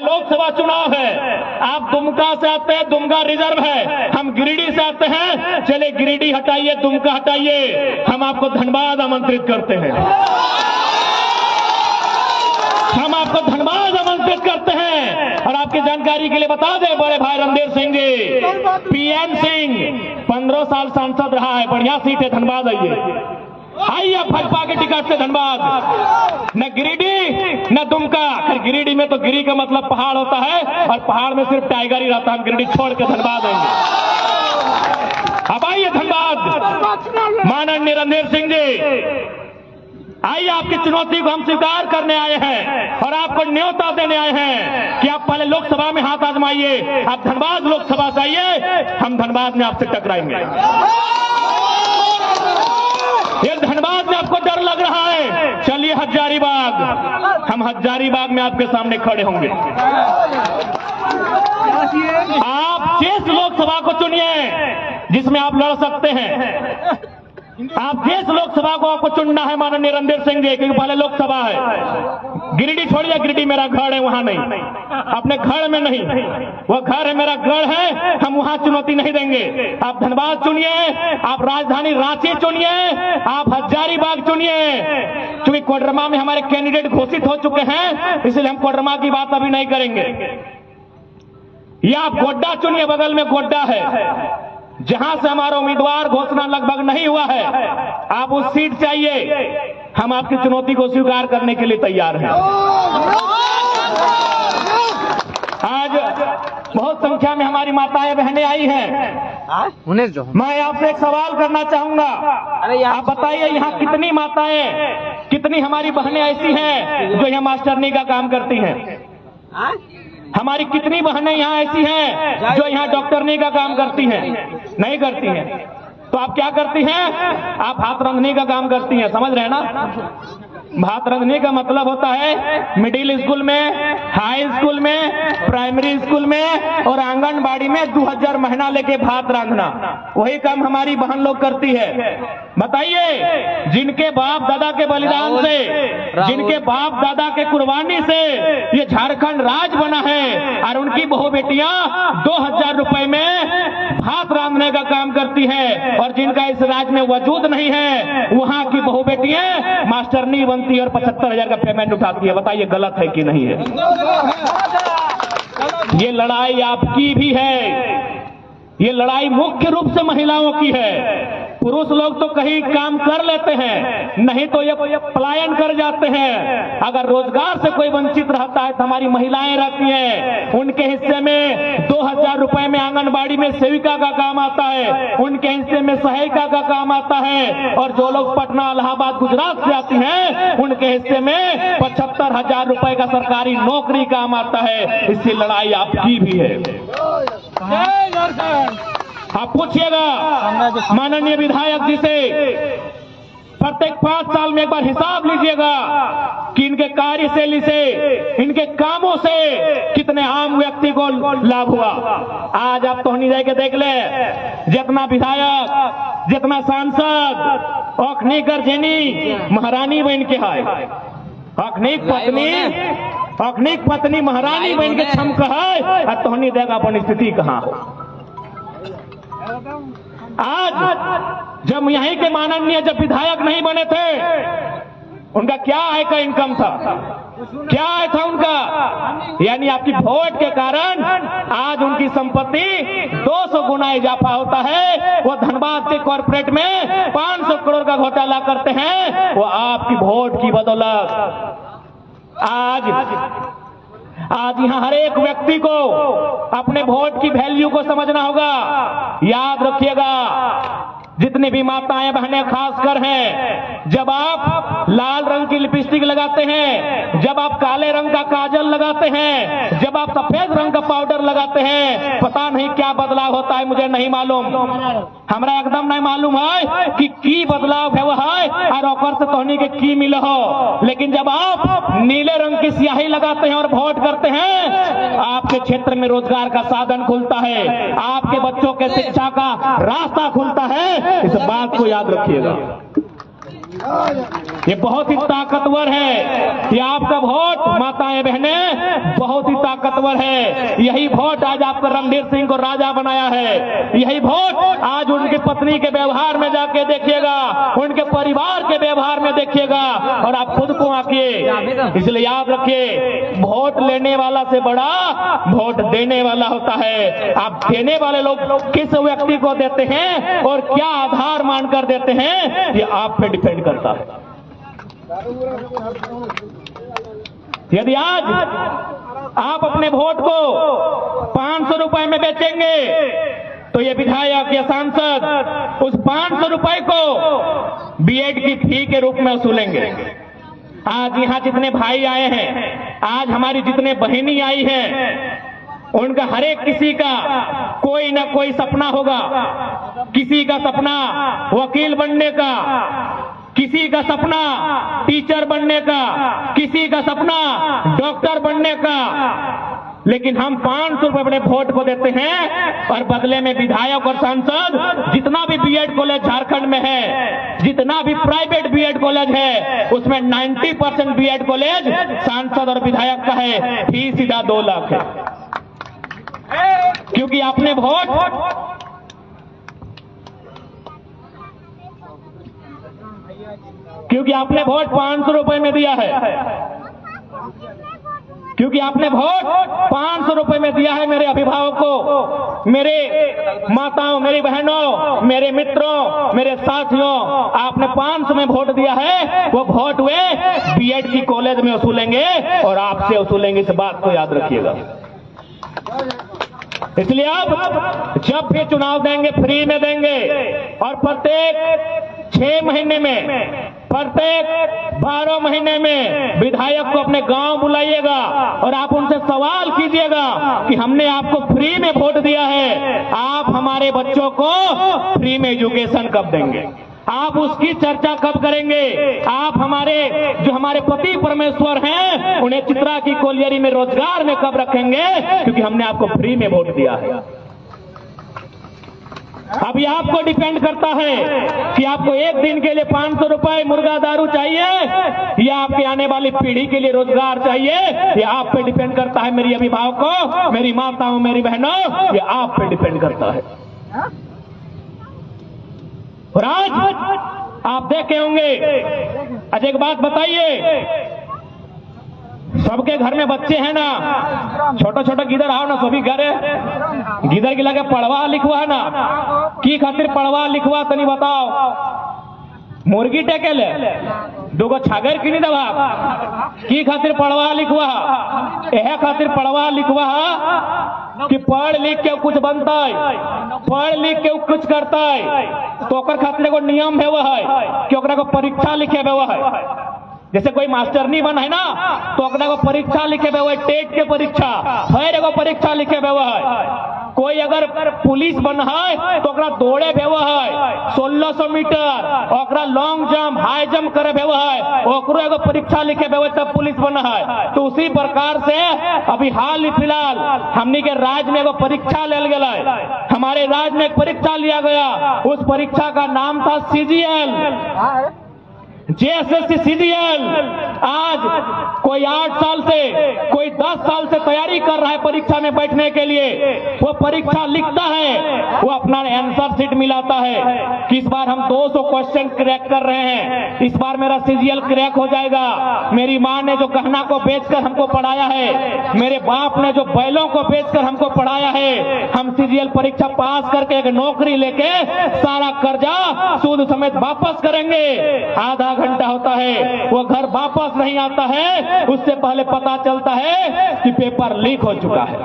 लोकसभा चुनाव है, आप दुमका से आते हैं, दुमका रिजर्व है, हम गिरिडीह से आते हैं, चले गिरिडीह हटाइए, दुमका हटाइए, हम आपको धनबाद आमंत्रित करते हैं, हम आपको धनबाद आमंत्रित करते हैं। और आपकी जानकारी के लिए बता दें बड़े भाई रणधीर सिंह जी, पीएन सिंह 15 साल सांसद रहा है, बढ़िया सीट है, धनबाद आइए भाजपा के टिकट से धनबाद, न गिरिडीह न दुमका। फिर गिरिडीह में तो गिरी का मतलब पहाड़ होता है और पहाड़ में सिर्फ टाइगर ही रहता है, हम गिरिडीह छोड़ के धनबाद आएंगे। अब आइए धनबाद, माननीय रणधीर सिंह जी, आइए आपकी चुनौती को हम स्वीकार करने आए हैं और आपको न्योता देने आए हैं कि आप पहले लोकसभा में हाथ आजमाइए, आप धनबाद लोकसभा से आइए, हम धनबाद में आपसे टकराएंगे। ये धनबाद में आपको डर लग रहा है, चलिए हजारीबाग, हम हजारीबाग में आपके सामने खड़े होंगे। आप जिस लोकसभा को चुनिए जिसमें आप लड़ सकते हैं, आप जिस लोकसभा को आपको चुनना है माननीय रणधीर सिंह जी, क्योंकि पहले लोकसभा है। गिरिडीह छोड़िए, गिरिडीह मेरा घर है, वहां नहीं, अपने घर में नहीं, वो घर है मेरा गढ़ है, हम वहां चुनौती नहीं देंगे। आप धनबाद चुनिए, आप राजधानी रांची चुनिए, आप हजारीबाग चुनिए। क्योंकि कोडरमा में हमारे कैंडिडेट घोषित हो चुके हैं, इसलिए हम कोडरमा की बात अभी नहीं करेंगे। या आप गोड्डा चुनिए, बगल में गोड्डा है, जहां से हमारा उम्मीदवार घोषणा लगभग नहीं हुआ है, आप उस सीट से आइए, हम आपकी चुनौती को स्वीकार करने के लिए तैयार हैं। आज बहुत संख्या में हमारी माताएं बहनें आई हैं, उन्हें जो मैं आपसे एक सवाल करना चाहूंगा, आप बताइए यहाँ कितनी माताएं, कितनी हमारी बहनें ऐसी हैं जो यहाँ मास्टरनी का काम करती हैं? हमारी कितनी बहनें यहाँ ऐसी हैं जो यहाँ डॉक्टरनी का काम करती हैं? नहीं करती हैं। तो आप क्या करती हैं? आप हाथ रंधने का काम करती हैं, समझ रहे हैं ना? भात रंधने का मतलब होता है मिडिल स्कूल में, हाई स्कूल में, प्राइमरी स्कूल में और आंगनबाड़ी में 2000 महीना लेके भात रांधना, वही काम हमारी बहन लोग करती है। बताइए, जिनके बाप दादा के बलिदान से, जिनके बाप दादा के कुर्बानी से ये झारखंड राज बना है, और उनकी बहू बेटियां 2000 रुपए में भात रांधने का काम करती है, और जिनका इस राज्य में वजूद नहीं है, वहां की बहू बेटियां मास्टरनी बनती और 75,000 का पेमेंट उठाती है। बताइए गलत है कि नहीं है? ये लड़ाई आपकी भी है, ये लड़ाई मुख्य रूप से महिलाओं की है। पुरुष लोग तो कहीं काम कर लेते हैं, नहीं तो ये पलायन कर जाते हैं। अगर रोजगार से कोई वंचित रहता है तो हमारी महिलाएं रहती हैं, उनके हिस्से में 2000 रुपए में आंगनबाड़ी में सेविका का काम आता है, उनके हिस्से में सहायिका का काम आता है, और जो लोग पटना, इलाहाबाद, गुजरात से आती हैं, उनके हिस्से में 75,000 रुपए का सरकारी नौकरी काम आता है। इससे लड़ाई आपकी भी है। आप पूछिएगा माननीय विधायक जी से, प्रत्येक 5 साल में एक बार हिसाब लीजिएगा कि इनके कार्यशैली से, इनके कामों से कितने आम व्यक्ति को लाभ हुआ। आज आप तो नहीं जाके देख ले, जितना विधायक, जितना सांसद अखनी गर्जनी महारानी बन के है, अखनीक पत्नी महारानी बन के छमक है, और तोहनी देगा अपन स्थिति कहाँ हो। आज जब यहीं के माननीय जब विधायक नहीं बने थे, उनका क्या आय का इनकम था, क्या आय था उनका? यानी आपकी वोट के कारण आज उनकी संपत्ति 200 गुना इजाफा होता है। वो धनबाद के कॉर्पोरेट में 500 करोड़ का घोटाला करते हैं, वो आपकी वोट की बदौलत। आज यहाँ हर एक व्यक्ति को अपने वोट की वैल्यू को समझना होगा। याद रखिएगा, जितनी भी माताएं बहनें खासकर हैं, जब आप लाल रंग की लिपस्टिक लगाते हैं, जब आप काले रंग का काजल लगाते हैं, जब आप सफेद रंग का पाउडर लगाते हैं, पता नहीं क्या बदलाव होता है, मुझे नहीं मालूम, हमरा एकदम नहीं मालूम है कि की बदलाव है वो है, और ओकर से तोहनी के की मिले हो। लेकिन जब आप नीले रंग की स्याही लगाते हैं और वोट करते हैं, आपके क्षेत्र में रोजगार का साधन खुलता है, आपके बच्चों के शिक्षा का रास्ता खुलता है। इस बात को याद रखिएगा। ये बहुत ही ताकतवर है। ये आपका वोट माताएं बहनें बहुत ही ताकतवर है। यही वोट आज आपका रणधीर सिंह को राजा बनाया है। यही वोट आज उनकी पत्नी के व्यवहार में जाके देखिएगा, उनके परिवार के व्यवहार में देखिएगा और आप खुद को आंकिए। इसलिए याद रखिए, वोट लेने वाला से बड़ा वोट देने वाला होता है। आप देने वाले लोग किस व्यक्ति को देते हैं और क्या आधार मानकर देते हैं, ये आप पे डिपेंड करता है। यदि आज आप अपने वोट को 500 रुपए में बेचेंगे तो ये विधायक या सांसद उस 500 रुपए को बीएड की फी के रूप में वसूलेंगे। आज यहाँ जितने भाई आए हैं, आज हमारी जितने बहनी आई हैं, उनका हर एक किसी का कोई ना कोई सपना होगा। किसी का सपना वकील बनने का, किसी का सपना टीचर बनने का, किसी का सपना डॉक्टर बनने का। लेकिन हम 500 रुपए अपने वोट को देते हैं और बदले में विधायक और सांसद जितना भी बीएड कॉलेज झारखंड में है, जितना भी प्राइवेट बीएड कॉलेज है, उसमें 90% बीएड कॉलेज सांसद और विधायक का है। फीस सीधा 2 लाख है। क्योंकि आपने वोट क्योंकि आपने वोट 500 रुपए में दिया है। क्योंकि आपने वोट 500 रुपए में दिया है मेरे अभिभावकों, मेरे माताओं, मेरी बहनों, मेरे मित्रों, मेरे साथियों, आपने 500 में वोट दिया है। वो वोट वे बीएड की कॉलेज में वसूलेंगे और आपसे वसूलेंगे। इस बात को याद रखिएगा। इसलिए आप जब भी चुनाव देंगे फ्री में देंगे और प्रत्येक 6 महीने में, प्रत्येक 12 महीने में विधायक को अपने गांव बुलाइएगा और आप उनसे सवाल कीजिएगा कि हमने आपको फ्री में वोट दिया है, आप हमारे बच्चों को फ्री में एजुकेशन कब देंगे, आप उसकी चर्चा कब करेंगे, आप हमारे पति परमेश्वर हैं उन्हें चित्रा की कोलियरी में रोजगार में कब रखेंगे, क्योंकि हमने आपको फ्री में वोट दिया है। अभी आपको डिपेंड करता है कि आपको एक दिन के लिए 500 रुपए मुर्गा दारू चाहिए या आपके आने वाली पीढ़ी के लिए रोजगार चाहिए। ये आप पे डिपेंड करता है मेरी अभिभावकों, मेरी माताओं, मेरी बहनों, ये आप पे डिपेंड करता है। और आज आप देखे होंगे, अच्छा एक बात बताइए, सबके घर में बच्चे हैं ना, छोटा छोटा गिदर आओ ना, सभी घर है, गिदर की लगे पढ़वा लिखवा है ना, की खातिर पढ़वा लिखवा तनी बताओ। मुर्गी टेके ले, 2 छागर की नहीं दवा, की खातिर पढ़वा लिखवा, यह खातिर पढ़वा लिखवा कि पढ़ लिख के कुछ बनता है, पढ़ लिख के कुछ करता है, तो ओकर खातिर को नियम है वह है कि ओकरा को परीक्षा लिखे हुआ है। जैसे कोई मास्टर नहीं बना है ना, तो ओकरा को परीक्षा लिखे हुआ है, टेट के परीक्षा, फिर एगो परीक्षा लिखे हुआ है। कोई अगर पुलिस बना है तो ओकरा दौड़े हुआ है 1600 मीटर, ओकरा लॉन्ग जंप, हाई जंप करे हुआ है, ओकरो एगो परीक्षा लिखे हुआ है, तब पुलिस बना है। तो उसी प्रकार से अभी हाल फिलहाल हमनी के राज्य में एगो परीक्षा लेल गया है। हमारे राज्य में एक परीक्षा लिया गया, उस परीक्षा का नाम था सीजीएल, जेएसएससी सीजीएल। आज कोई 8 साल से, कोई 10 साल से तैयारी कर रहा है परीक्षा में बैठने के लिए, वो परीक्षा लिखता है, वो अपना आंसर शीट मिलाता है कि इस बार हम 200 क्वेश्चन क्रैक कर रहे हैं, इस बार मेरा सीजीएल क्रैक हो जाएगा। मेरी माँ ने जो गहना को बेचकर हमको पढ़ाया है, मेरे बाप ने जो बैलों को बेचकर हमको पढ़ाया है, हम सीजीएल परीक्षा पास करके एक नौकरी लेके सारा कर्जा सूद समेत वापस करेंगे। आधा घंटा होता है, वो घर वापस नहीं आता है, उससे पहले पता चलता है कि पेपर लीक हो चुका है।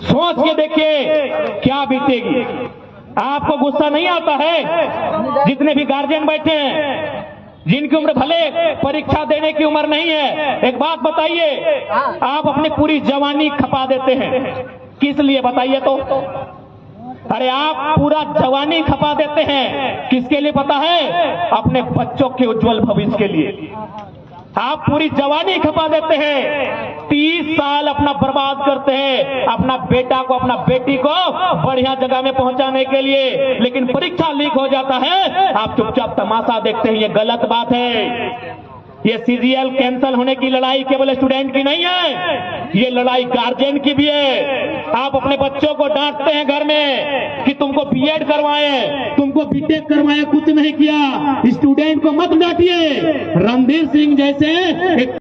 सोच के देखिए क्या बीतेगी। आपको गुस्सा नहीं आता है? जितने भी गार्जियन बैठे हैं, जिनकी उम्र भले परीक्षा देने की उम्र नहीं है, एक बात बताइए, आप अपनी पूरी जवानी खपा देते हैं, किस लिए बताइए तो? अरे आप पूरा जवानी खपा देते हैं, किसके लिए पता है? अपने बच्चों के उज्जवल भविष्य के लिए। आप पूरी जवानी खपा देते हैं, 30 साल अपना बर्बाद करते हैं अपना बेटा को अपना बेटी को बढ़िया जगह में पहुंचाने के लिए, लेकिन परीक्षा लीक हो जाता है, आप चुपचाप तमाशा देखते हैं। ये गलत बात है। ये सीजीएल कैंसिल होने की लड़ाई केवल स्टूडेंट की नहीं है, ये लड़ाई गार्जियन की भी है। आप अपने बच्चों को डांटते हैं घर में कि तुमको बीएड करवाएं, तुमको बीटेक करवाएं, कुछ नहीं किया। स्टूडेंट को मत डांटिए। रणधीर सिंह जैसे एक